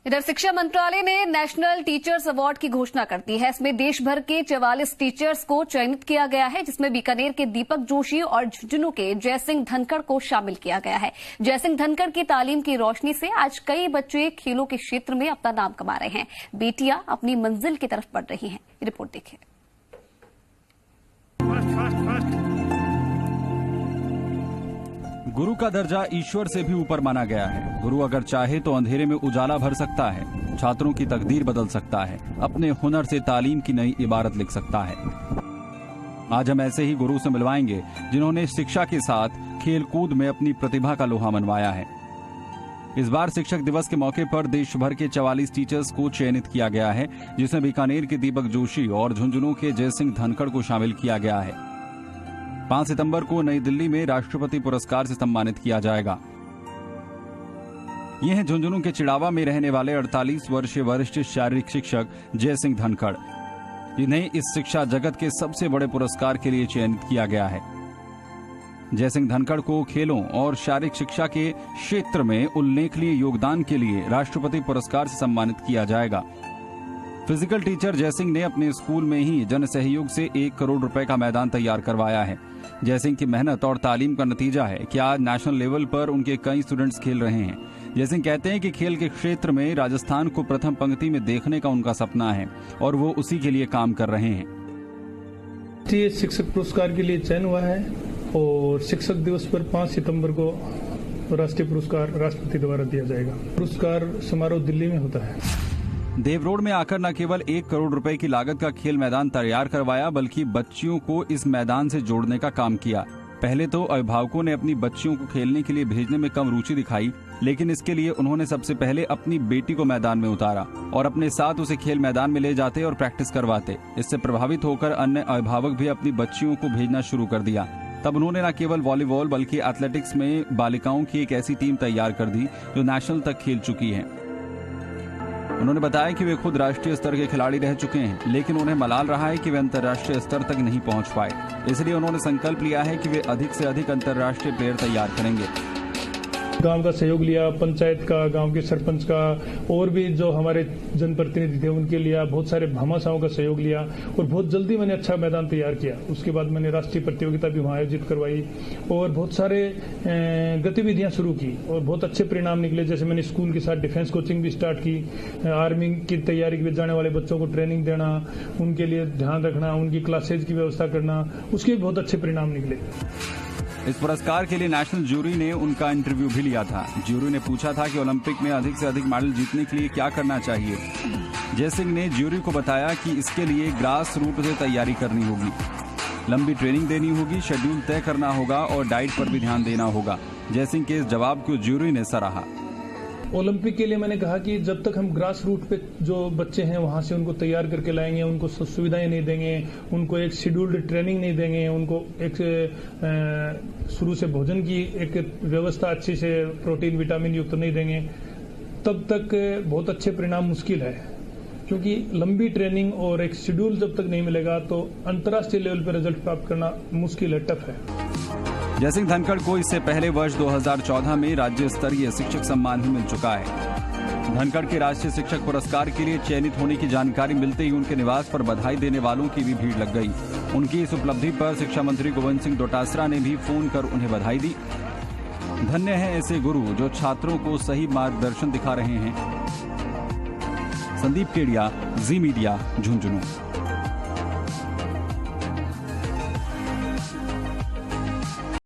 इधर शिक्षा मंत्रालय ने नेशनल टीचर्स अवार्ड की घोषणा कर दी है। इसमें देश भर के 44 टीचर्स को चयनित किया गया है, जिसमें बीकानेर के दीपक जोशी और झुंझुनू के जयसिंह धनखड़ को शामिल किया गया है। जयसिंह धनखड़ की तालीम की रोशनी से आज कई बच्चे खेलों के क्षेत्र में अपना नाम कमा रहे हैं। बेटियां अपनी मंजिल की तरफ बढ़ रही हैं। रिपोर्ट देखिए। गुरु का दर्जा ईश्वर से भी ऊपर माना गया है। गुरु अगर चाहे तो अंधेरे में उजाला भर सकता है, छात्रों की तकदीर बदल सकता है, अपने हुनर से तालीम की नई इबारत लिख सकता है। आज हम ऐसे ही गुरु से मिलवाएंगे जिन्होंने शिक्षा के साथ खेल कूद में अपनी प्रतिभा का लोहा मनवाया है। इस बार शिक्षक दिवस के मौके पर देश भर के 44 टीचर्स को चयनित किया गया है, जिसमें बीकानेर के दीपक जोशी और झुंझुनू के जयसिंह धनखड़ को शामिल किया गया है। 5 सितंबर को नई दिल्ली में राष्ट्रपति पुरस्कार से सम्मानित किया जाएगा। ये हैं झुंझुनू के चिड़ावा में रहने वाले 48 वर्षीय वरिष्ठ शारीरिक शिक्षक जयसिंह धनखड़। इन्हें इस शिक्षा जगत के सबसे बड़े पुरस्कार के लिए चयनित किया गया है। जयसिंह धनखड़ को खेलों और शारीरिक शिक्षा के क्षेत्र में उल्लेखनीय योगदान के लिए राष्ट्रपति पुरस्कार से सम्मानित किया जाएगा। फिजिकल टीचर जयसिंह ने अपने स्कूल में ही जन सहयोग से 1 करोड़ रुपए का मैदान तैयार करवाया है। जयसिंह की मेहनत और तालीम का नतीजा है कि आज नेशनल लेवल पर उनके कई स्टूडेंट्स खेल रहे हैं। जयसिंह कहते हैं कि खेल के क्षेत्र में राजस्थान को प्रथम पंक्ति में देखने का उनका सपना है और वो उसी के लिए काम कर रहे हैं। राष्ट्रीय शिक्षक पुरस्कार के लिए चयन हुआ है और शिक्षक दिवस पर 5 सितंबर को राष्ट्रीय पुरस्कार राष्ट्रपति द्वारा दिया जाएगा। पुरस्कार समारोह दिल्ली में होता है। देव रोड में आकर न केवल 1 करोड़ रुपए की लागत का खेल मैदान तैयार करवाया, बल्कि बच्चियों को इस मैदान से जोड़ने का काम किया। पहले तो अभिभावकों ने अपनी बच्चियों को खेलने के लिए भेजने में कम रुचि दिखाई, लेकिन इसके लिए उन्होंने सबसे पहले अपनी बेटी को मैदान में उतारा और अपने साथ उसे खेल मैदान में ले जाते और प्रैक्टिस करवाते। इससे प्रभावित होकर अन्य अभिभावक भी अपनी बच्चियों को भेजना शुरू कर दिया। तब उन्होंने न केवल वॉलीबॉल बल्कि एथलेटिक्स में बालिकाओं की एक ऐसी टीम तैयार कर दी जो नेशनल तक खेल चुकी है। उन्होंने बताया कि वे खुद राष्ट्रीय स्तर के खिलाड़ी रह चुके हैं, लेकिन उन्हें मलाल रहा है कि वे अंतर्राष्ट्रीय स्तर तक नहीं पहुंच पाए। इसलिए उन्होंने संकल्प लिया है कि वे अधिक से अधिक अंतर्राष्ट्रीय प्लेयर तैयार करेंगे। गांव का सहयोग लिया, पंचायत का, गांव के सरपंच का और भी जो हमारे जनप्रतिनिधि थे उनके लिया, बहुत सारे भामाशाहों का सहयोग लिया और बहुत जल्दी मैंने अच्छा मैदान तैयार किया। उसके बाद मैंने राष्ट्रीय प्रतियोगिता भी वहां आयोजित करवाई और बहुत सारे गतिविधियां शुरू की और बहुत अच्छे परिणाम निकले। जैसे मैंने स्कूल के साथ डिफेंस कोचिंग भी स्टार्ट की, आर्मी की तैयारी के लिए जाने वाले बच्चों को ट्रेनिंग देना, उनके लिए ध्यान रखना, उनकी क्लासेज की व्यवस्था करना, उसके बहुत अच्छे परिणाम निकले। इस पुरस्कार के लिए नेशनल ज्यूरी ने उनका इंटरव्यू भी लिया था। ज्यूरी ने पूछा था कि ओलंपिक में अधिक से अधिक मेडल जीतने के लिए क्या करना चाहिए। जयसिंह ने ज्यूरी को बताया कि इसके लिए ग्रास रूट से तैयारी करनी होगी, लंबी ट्रेनिंग देनी होगी, शेड्यूल तय करना होगा और डाइट पर भी ध्यान देना होगा। जयसिंह के इस जवाब को ज्यूरी ने सराहा। ओलंपिक के लिए मैंने कहा कि जब तक हम ग्रास रूट पे जो बच्चे हैं वहां से उनको तैयार करके लाएंगे, उनको सुविधाएं नहीं देंगे, उनको एक शेड्यूल्ड ट्रेनिंग नहीं देंगे, उनको एक शुरू से भोजन की एक व्यवस्था अच्छी से प्रोटीन विटामिन युक्त नहीं देंगे, तब तक बहुत अच्छे परिणाम मुश्किल है। क्योंकि लंबी ट्रेनिंग और एक शेड्यूल जब तक नहीं मिलेगा तो अंतर्राष्ट्रीय लेवल पर रिजल्ट प्राप्त करना मुश्किल है, टफ है। जयसिंह धनखड़ को इससे पहले वर्ष 2014 में राज्य स्तरीय शिक्षक सम्मान भी मिल चुका है। धनखड़ के राष्ट्रीय शिक्षक पुरस्कार के लिए चयनित होने की जानकारी मिलते ही उनके निवास पर बधाई देने वालों की भी भीड़ लग गई। उनकी इस उपलब्धि पर शिक्षा मंत्री गोविंद सिंह डोटासरा ने भी फोन कर उन्हें बधाई दी। धन्य है ऐसे गुरु जो छात्रों को सही मार्गदर्शन दिखा रहे हैं। संदीप केडिया, जी मीडिया, झुंझुनू।